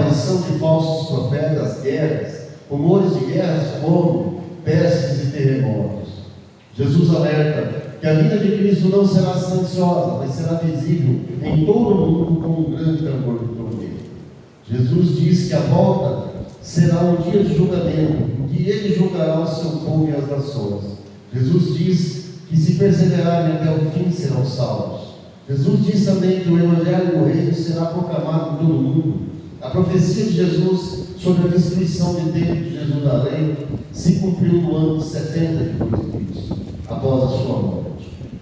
aparição de falsos profetas, guerras, rumores de guerras, fome, pestes e terremotos. Jesus alerta que a vinda de Cristo não será silenciosa, mas será visível em todo o mundo com um grande tambor de trombeta. Jesus diz que a volta será um dia de julgamento, em que Ele julgará o seu povo e as nações. Jesus diz que se perseverarem até o fim serão salvos. Jesus diz também que o Evangelho do Reino será proclamado em todo o mundo. A profecia de Jesus sobre a destruição do templo de Jerusalém se cumpriu no ano 70 depois de Cristo, após a sua morte.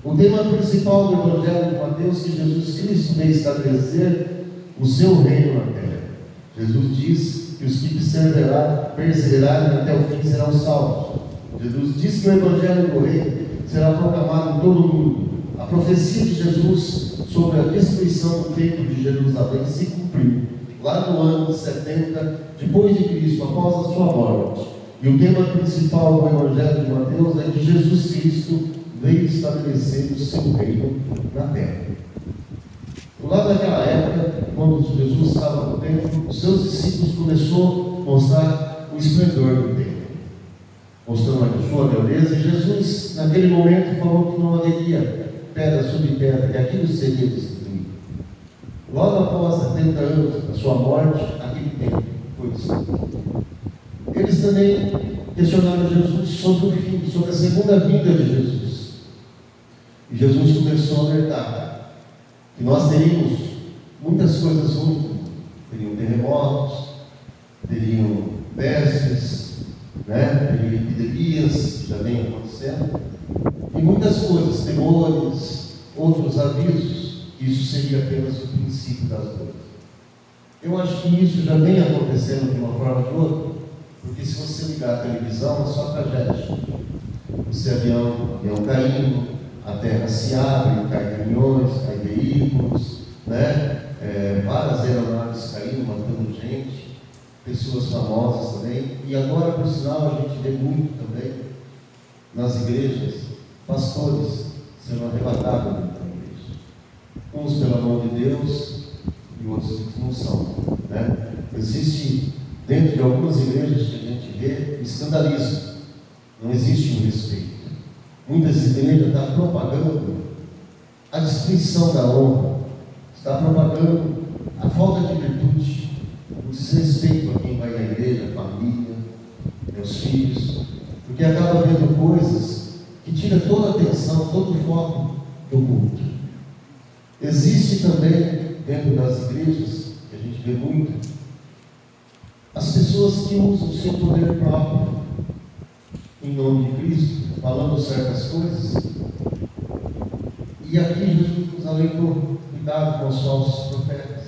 O tema principal do Evangelho de Mateus é que Jesus Cristo veio estabelecer o seu reino na terra. Jesus diz que os que perseverarem até o fim serão salvos. Jesus diz que o Evangelho do Reino será proclamado em todo o mundo. A profecia de Jesus sobre a destruição do templo de Jerusalém se cumpriu lá no ano 70 depois de Cristo, após a sua morte. E o tema principal do Evangelho de Mateus é que Jesus Cristo veio estabelecer o seu reino na terra. Lá naquela época, quando Jesus estava no templo, os seus discípulos começaram a mostrar o esplendor do templo, mostrando a sua beleza, e Jesus, naquele momento, falou que não haveria pedra sobre pedra, que aquilo seria destruído. Logo após 70 anos da sua morte, aquele templo foi destruído. Eles também questionaram Jesus sobre o fim, sobre a segunda vinda de Jesus. E Jesus começou a alertar que nós teríamos muitas coisas ruins, teriam terremotos, teriam pestes, teriam epidemias, que já vem acontecendo, e muitas coisas, temores, outros avisos. Isso seria apenas o princípio das dores. Eu acho que isso já vem acontecendo de uma forma ou de outra, porque se você ligar a televisão, é só tragédia. Esse avião caindo, a terra se abre, cai caminhões, cai veículos, várias aeronaves caindo, matando gente, pessoas famosas também. E agora, por sinal, a gente vê muito também nas igrejas, pastores sendo arrebatados da igreja. Uns pela mão de Deus e outros que não são. Existe, dentro de algumas igrejas que a gente vê, escandalismo. Não existe um respeito. Muitas igrejas estão propagando a destruição da honra, está propagando a falta de virtude, o desrespeito a quem vai à igreja, a família, aos filhos, porque acaba vendo coisas que tiram toda a atenção, todo o foco do culto. Existe também, dentro das igrejas, que a gente vê muito, as pessoas que usam o seu poder próprio em nome de Cristo, falando certas coisas. E aqui Jesus nos alertou: cuidado com os falsos profetas,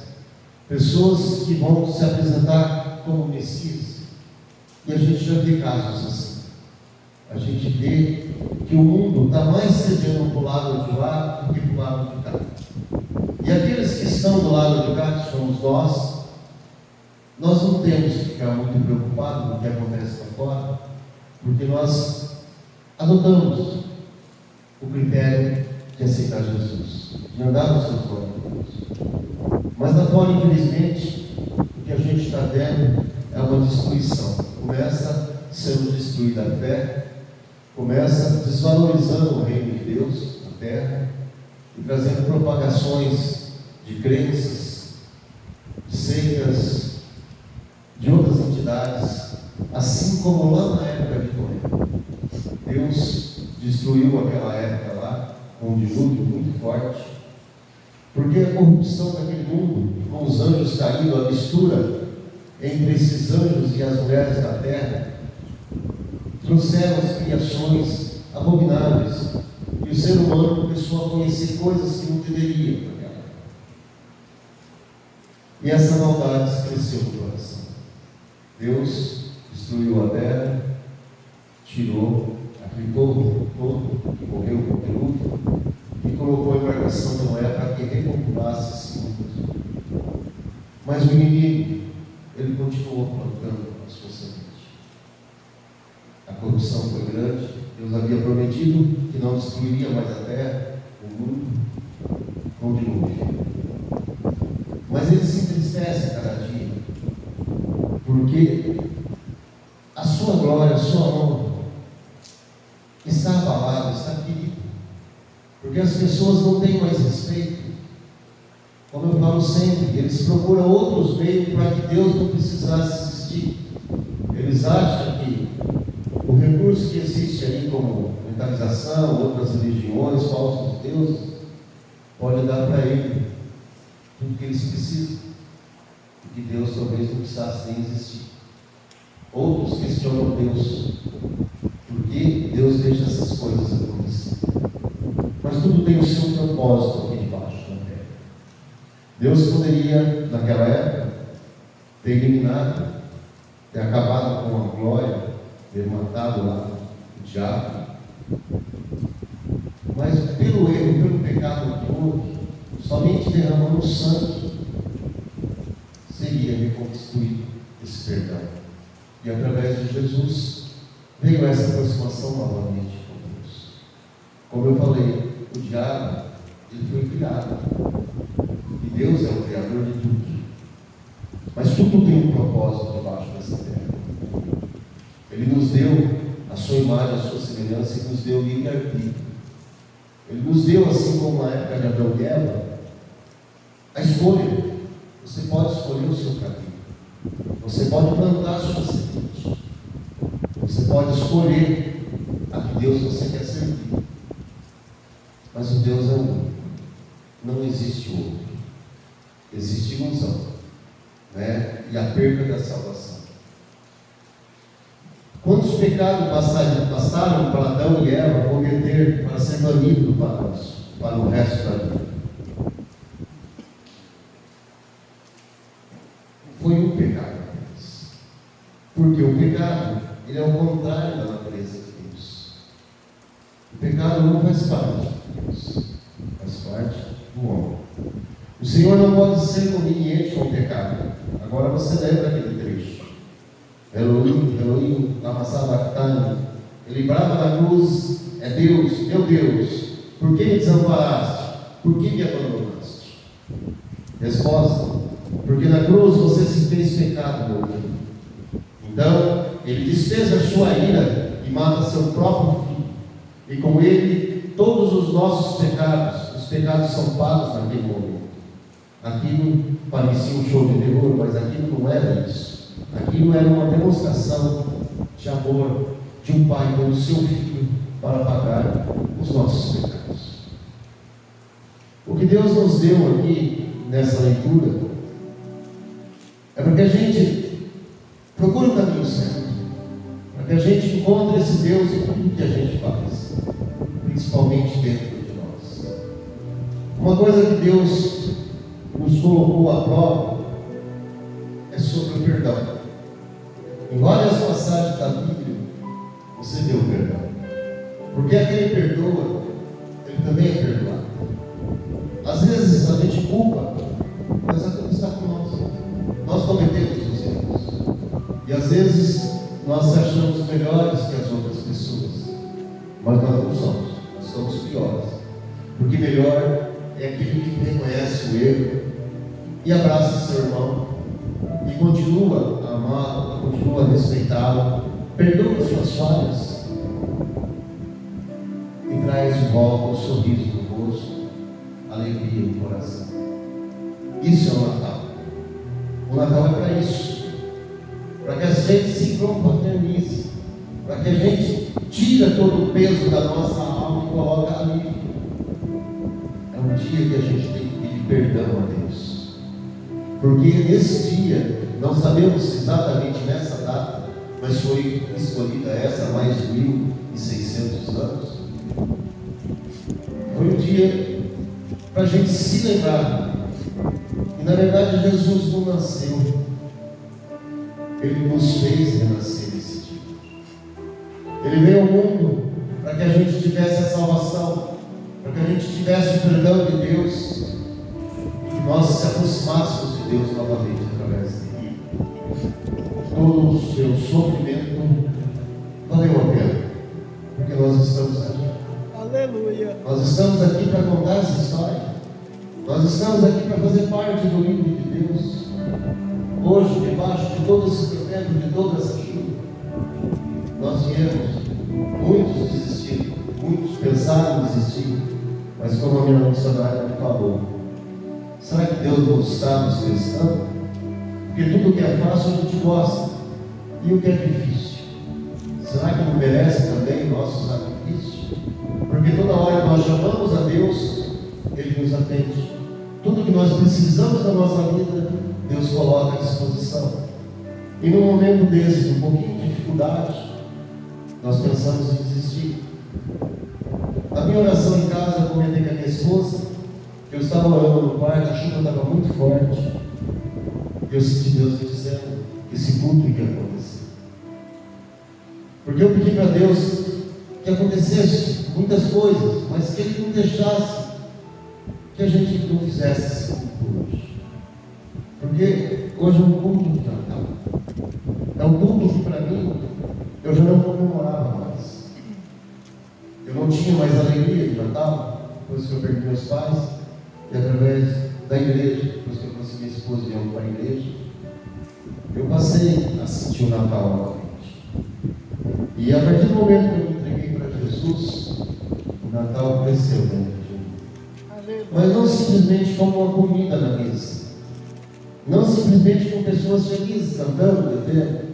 pessoas que vão se apresentar como Messias. E a gente já vê casos assim. A gente vê que o mundo está mais cedendo para o lado de lá do que para o lado de cá. E aqueles que estão do lado de cá, que somos nós não temos que ficar muito preocupados com o que acontece lá fora, porque nós adotamos o critério de aceitar Jesus, de andar nos seus olhos. Mas lá fora, infelizmente, o que a gente está vendo é uma destruição. Começa sendo destruída a fé, começa desvalorizando o reino de Deus na terra e trazendo propagações de crenças, de seitas, de outras entidades, assim como lá na época de Noé. Deus destruiu aquela época lá com um dilúvio muito forte, porque a corrupção daquele mundo, com os anjos caindo, a mistura entre esses anjos e as mulheres da terra, trouxeram as criações abomináveis, e o ser humano começou a conhecer coisas que não deveria. E essa maldade cresceu no coração. Deus destruiu a terra, tirou aquele povo todo que morreu com o dilúvio, e colocou a embarcação de Noé para que repopulasse esse mundo. Mas o inimigo, ele continuou plantando a sua semente. A corrupção foi grande. Deus havia prometido que não destruiria mais a terra, o mundo, com o dilúvio. Mas ele se entristece cada dia, Porque a sua glória, a sua honra está abalada, está ferida. Porque as pessoas não têm mais respeito. Como eu falo sempre, eles procuram outros meios para que Deus não precisasse existir. Eles acham que o recurso que existe aí, como mentalização, outras religiões, falsos deuses, pode dar para ele tudo que eles precisam. E que Deus talvez não precisasse nem existir. Outros questionam Deus. Por que Deus deixa essas coisas acontecer? Mas tudo tem o seu propósito aqui debaixo da terra. Deus poderia, naquela época, ter eliminado, ter acabado com a glória, ter matado lá o diabo. Mas pelo erro, pelo pecado que houve, somente derramando sangue seria reconstruído esse perdão. E através de Jesus veio essa aproximação novamente com Deus. Como eu falei, o diabo, ele foi criado. E Deus é o criador de tudo. Mas tudo tem um propósito debaixo dessa terra. Ele nos deu a sua imagem, a sua semelhança, e nos deu livre-arbítrio. Ele nos deu, assim como na época de Adão e Eva, a escolha. Você pode escolher o seu caminho. Você pode plantar a sua semente. Você pode escolher a que Deus você quer servir. Mas o Deus é único. Não existe outro. Existe ilusão, né? E a perda da salvação. Quantos pecados bastaram para Adão e Eva cometer para ser banido do paraíso, para o resto da vida? Foi um pecado apenas. Porque o pecado, ele é o contrário da natureza de Deus. O pecado não faz parte de Deus, faz parte do homem. O Senhor não pode ser conveniente com o pecado. Agora você lembra aquele trecho. Elohim, lama sabachthani. Ele brava na cruz, é Deus, meu Deus, por que me desamparaste? Por que me abandonaste? Resposta: porque na cruz você se fez pecado, meu filho. Então, ele desfez a sua ira e mata seu próprio filho. E com ele, todos os nossos pecados, os pecados são pagos naquele momento. Aquilo parecia um show de terror, mas aquilo não era isso. Aquilo era uma demonstração de amor de um pai pelo seu filho para pagar os nossos pecados. O que Deus nos deu aqui nessa leitura é para que a gente procure o caminho certo, para que a gente encontre esse Deus em tudo que a gente faz, principalmente dentro de nós. Uma coisa que Deus nos colocou à prova é sobre o perdão. Em várias passagens da Bíblia, você deu perdão. Porque aquele perdoa, ele também é perdoado. Às vezes a gente culpa, mas a culpa está com nós. Nós cometemos os erros. E às vezes nós achamos melhores que as outras pessoas. Mas nós não somos. Nós somos piores. Porque melhor é aquele que reconhece o erro e abraça seu irmão e continua a amá-lo, continua a respeitá-lo, perdoa suas falhas e traz de volta o sorriso no rosto, a alegria no coração. Isso é o Natal. O Natal é para isso, para que a gente se confraternize, para que a gente tire todo o peso da nossa alma e coloque ali. É um dia que a gente tem que pedir perdão a Deus. Porque nesse dia, não sabemos exatamente nessa data, mas foi escolhida essa há mais de 1.600 anos. Foi um dia para a gente se lembrar. E na verdade Jesus não nasceu, Ele nos fez renascer nesse dia. Ele veio ao mundo para que a gente tivesse a salvação, para que a gente tivesse o perdão de Deus, e que nós se aproximássemos de Deus novamente através dele. Todo o seu sofrimento valeu a pena, porque nós estamos aqui. Aleluia. Nós estamos aqui para contar essa história. Nós estamos aqui para fazer parte do livro de Deus. Hoje, debaixo de todo esse projeto, de toda essa chuva, nós viemos, muitos desistiram, muitos pensaram em desistir, mas como a minha missionária me falou, será que Deus não está nos testando? Porque tudo que é fácil a gente gosta, e o que é difícil, será que não merece também o nosso sacrifício? Porque toda hora que nós chamamos a Deus, Ele nos atende. Tudo que nós precisamos na nossa vida, Deus coloca à disposição. E num momento desse, de um pouquinho de dificuldade, nós pensamos em desistir. A minha oração em casa, eu comentei com a minha esposa, que eu estava orando no quarto, a chuva estava muito forte, e eu senti Deus me dizendo que esse culto ia acontecer. Porque eu pedi para Deus que acontecesse muitas coisas, mas que Ele não deixasse que a gente não fizesse esse culto hoje. Porque hoje é um culto de Natal. É um culto que para mim, eu já não comemorava mais. Eu não tinha mais alegria de Natal, depois que eu perdi meus pais, e através da igreja, depois que eu trouxe minha esposa e eu para a igreja, eu passei a sentir o Natal novamente. E a partir do momento que eu me entreguei para Jesus, o Natal cresceu dentro de mim. Mas não simplesmente como uma comida na mesa, não simplesmente com pessoas felizes, cantando, bebendo.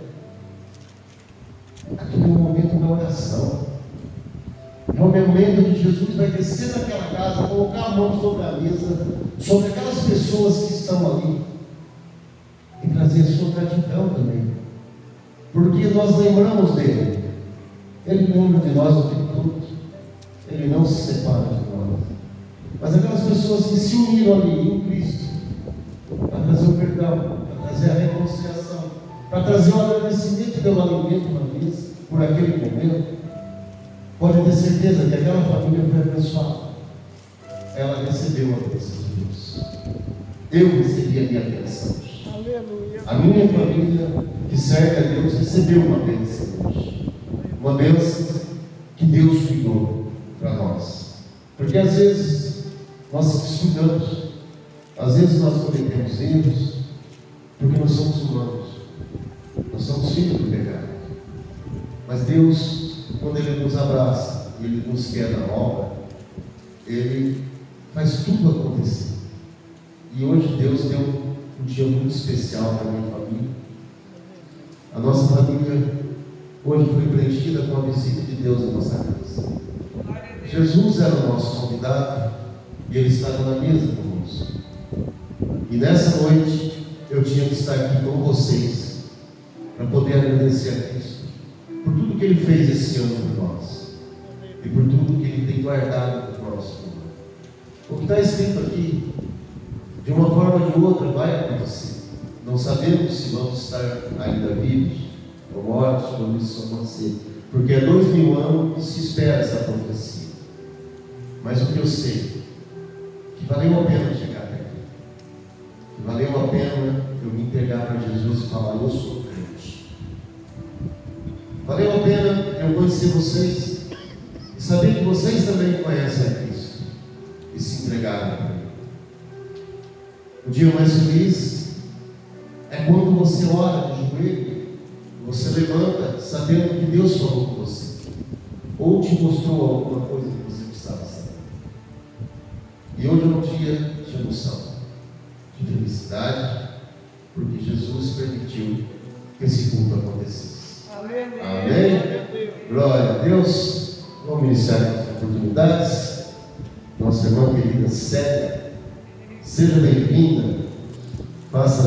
Aquele é um momento da oração. É o momento que Jesus vai descer naquela casa, colocar a mão sobre a mesa, sobre aquelas pessoas que estão ali, e trazer a sua gratidão também. Porque nós lembramos dele. Ele lembra de nós o tempo todo. Ele não se separa de nós. Mas aquelas pessoas que se uniram ali em Cristo, para trazer o perdão, para trazer a reconciliação, para trazer o agradecimento pelo alimento na mesa, por aquele momento, pode ter certeza que aquela família foi abençoada. Ela recebeu a bênção de Deus. Eu recebi a minha bênção. A minha família que serve a Deus recebeu uma bênção hoje. Uma bênção que Deus cuidou para nós. Porque às vezes nós descuidamos, às vezes nós cometemos erros, porque nós somos humanos, nós somos filhos do pecado. Mas Deus, quando Ele nos abraça e Ele nos quer na obra, Ele faz tudo acontecer. E hoje Deus deu um dia muito especial para a minha família. A nossa família hoje foi preenchida com a visita de Deus na nossa casa. Jesus era o nosso convidado e Ele estava na mesa conosco. E nessa noite eu tinha que estar aqui com vocês para poder agradecer a Cristo por tudo que Ele fez esse ano por nós e por tudo que Ele tem guardado para o nosso mundo. O que está escrito aqui, de uma forma ou de outra, vai acontecer. Não sabemos se vamos estar ainda vivos ou mortos quando isso acontecer, porque há 2000 anos que se espera essa profecia. Mas o que eu sei, que valeu a pena chegar até aqui, que valeu a pena eu me entregar para Jesus e falar: eu sou crente. Valeu a pena eu conhecer vocês e saber que vocês também conhecem a Cristo e se entregaram para Ele. O dia mais feliz é quando você ora de joelho, você levanta sabendo que Deus falou com você, ou te mostrou alguma coisa que você precisava saber. E hoje é um dia de emoção, de felicidade, porque Jesus permitiu que esse culto acontecesse. Amém? Amém? Glória a Deus. Vamos iniciar as oportunidades. Nossa irmã querida Célia, seja bem-vinda. Faça